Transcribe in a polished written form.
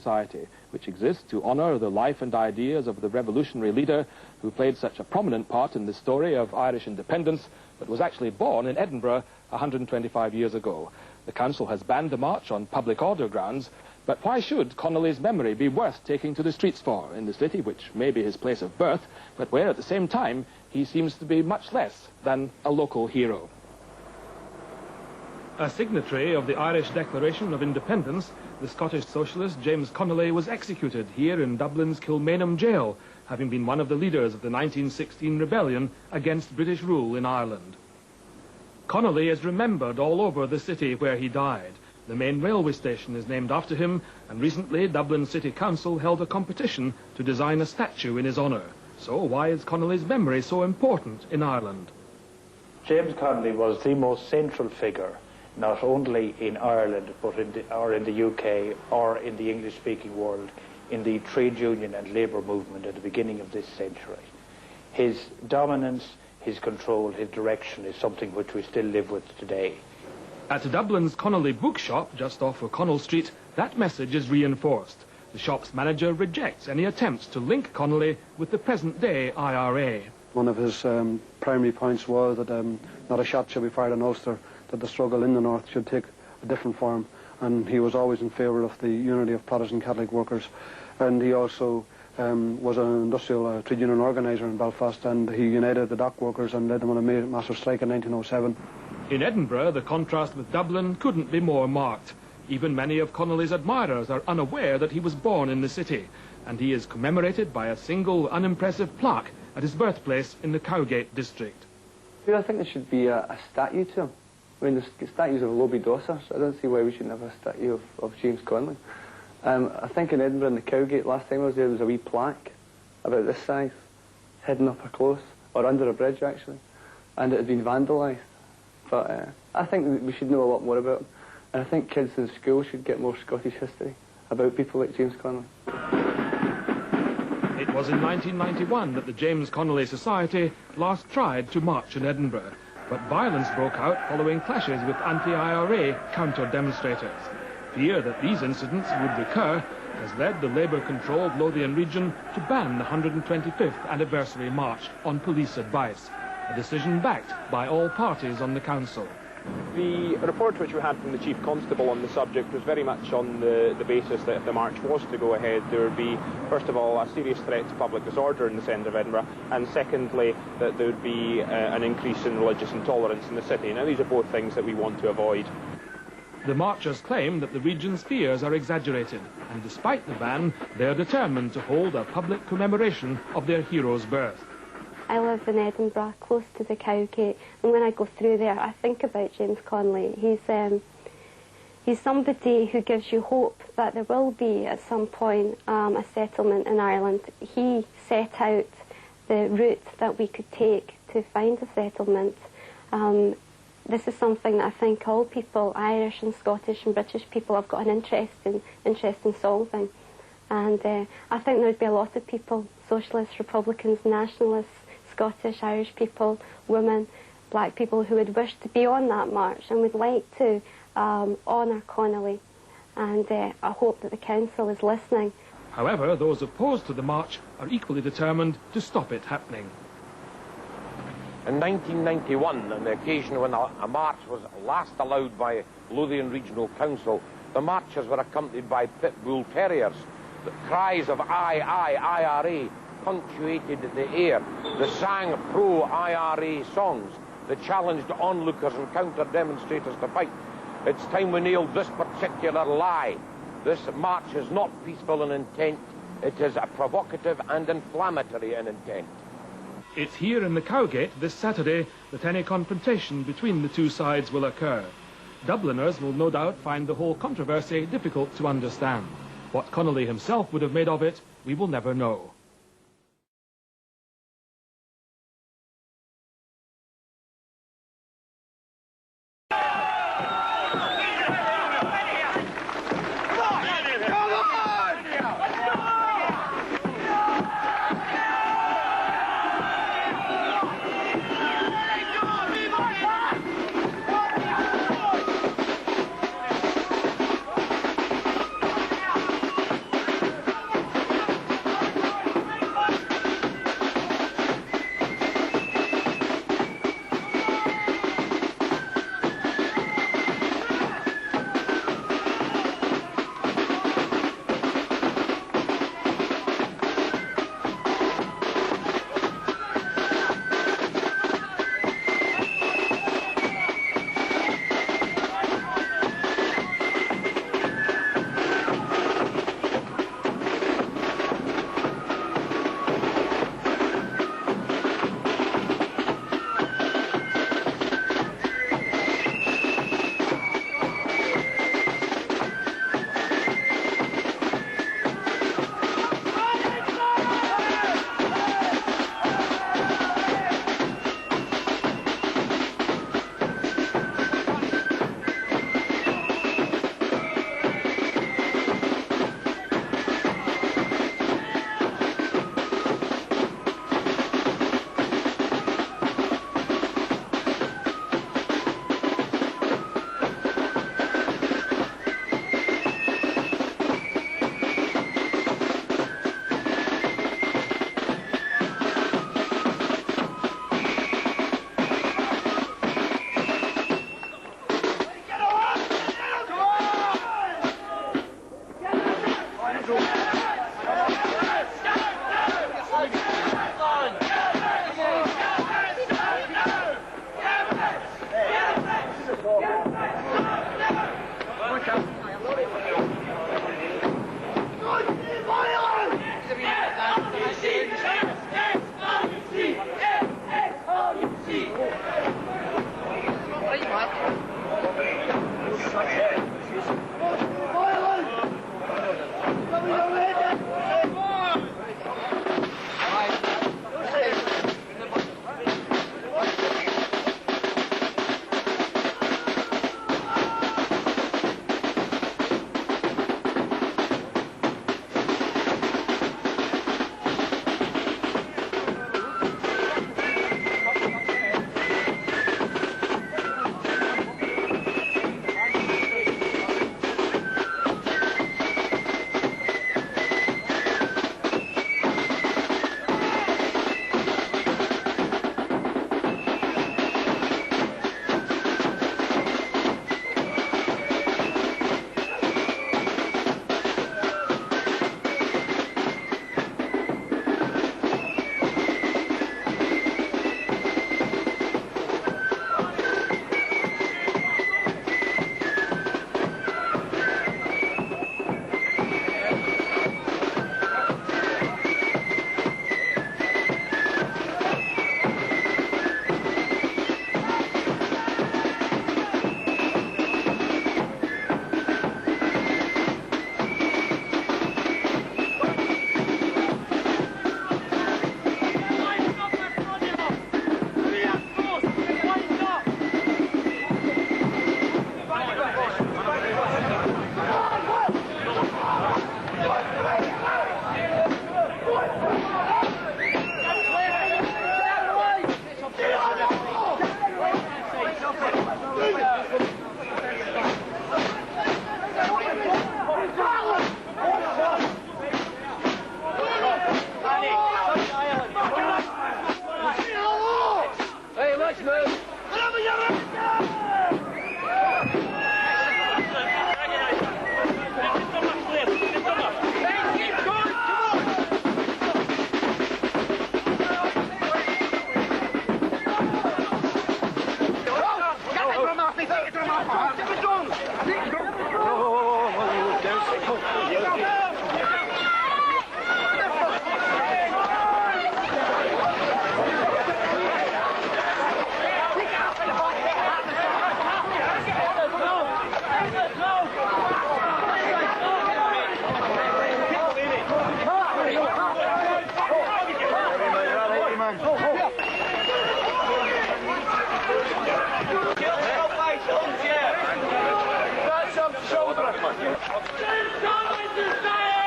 Society, which exists to honour the life and ideas of the revolutionary leader who played such a prominent part in the story of Irish independence, but was actually born in Edinburgh 125 years ago. The council has banned the march on public order grounds, but why should Connolly's memory be worth taking to the streets for in the city, which may be his place of birth, but where at the same time he seems to be much less than a local hero? A signatory of the Irish Declaration of Independence, the Scottish socialist James Connolly was executed here in Dublin's Kilmainham jail, having been one of the leaders of the 1916 rebellion against British rule in Ireland. Connolly is remembered all over the city where he died. The main railway station is named after him, and recently Dublin City Council held a competition to design a statue in his honour. So why is Connolly's memory so important in Ireland? James Connolly was the most central figure, not only in Ireland, but in the UK or in the English-speaking world, in the trade union and labour movement at the beginning of this century. His dominance, his control, his direction is something which we still live with today. At Dublin's Connolly bookshop, just off O'Connell Street, that message is reinforced. The shop's manager rejects any attempts to link Connolly with the present-day IRA. One of his primary points was that not a shot should be fired in Ulster, that the struggle in the north should take a different form, and he was always in favour of the unity of Protestant Catholic workers. And he also was an industrial trade union organiser in Belfast, and he united the dock workers and led them on a massive strike in 1907. In Edinburgh, the contrast with Dublin couldn't be more marked. Even many of Connolly's admirers are unaware that he was born in the city, and he is commemorated by a single unimpressive plaque at his birthplace in the Cowgate district. I think there should be a statue to him. I mean, there's statues of Lobie Dosser, so I don't see why we shouldn't have a statue of James Connolly. I think in Edinburgh, in the Cowgate, last time I was there was a wee plaque about this size, hidden up close, or under a bridge actually, and it had been vandalised. But I think we should know a lot more about him, and I think kids in school should get more Scottish history about people like James Connolly. It was in 1991 that the James Connolly Society last tried to march in Edinburgh, but violence broke out following clashes with anti-IRA counter-demonstrators. Fear that these incidents would recur has led the Labour-controlled Lothian region to ban the 125th anniversary march on police advice, a decision backed by all parties on the council. The report which we had from the Chief Constable on the subject was very much on the basis that if the march was to go ahead, there would be, first of all, a serious threat to public disorder in the centre of Edinburgh, and secondly, that there would be an increase in religious intolerance in the city. Now, these are both things that we want to avoid. The marchers claim that the region's fears are exaggerated, and despite the ban, they are determined to hold a public commemoration of their hero's birth. I live in Edinburgh, close to the Cowgate, and when I go through there, I think about James Connolly. He's somebody who gives you hope that there will be, at some point, a settlement in Ireland. He set out the route that we could take to find a settlement. This is something that I think all people, Irish and Scottish and British people, have got an interest in solving. And I think there would be a lot of people, socialists, Republicans, nationalists, Scottish, Irish people, women, black people, who would wish to be on that march and would like to honour Connolly. And I hope that the council is listening. However, those opposed to the march are equally determined to stop it happening. In 1991, on the occasion when a march was last allowed by Lothian Regional Council, the marchers were accompanied by pit bull terriers. The cries of "Aye, aye, IRA" punctuated the air. They sang pro-IRA songs. They challenged onlookers and counter-demonstrators to fight. It's time we nailed this particular lie. This march is not peaceful in intent. It is provocative and inflammatory in intent. It's here in the Cowgate this Saturday that any confrontation between the two sides will occur. Dubliners will no doubt find the whole controversy difficult to understand. What Connolly himself would have made of it, we will never know. James Connolly Society!